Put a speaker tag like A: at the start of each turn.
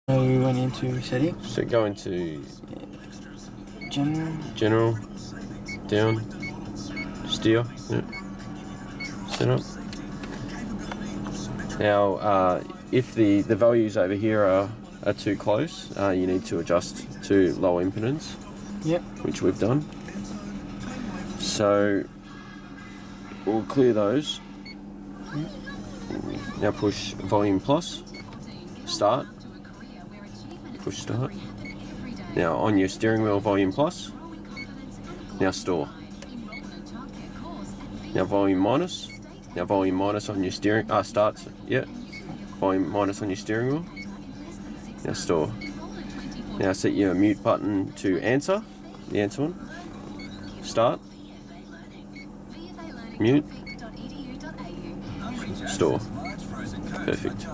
A: So we went into settings.
B: So go into
A: General.
B: down, steer, yeah. Set up. Now, if the values over here are too close, you need to adjust to low impedance.
A: Yep.
B: Which we've done. So we'll clear those.
A: Yep.
B: Now push volume plus, start, push start. Now on your steering wheel, volume plus, now store. Now volume minus, now volume minus on your steering, starts, yeah, volume minus on your steering wheel, now store. Now set your mute button to answer, the answer one, start, mute, store. Perfect.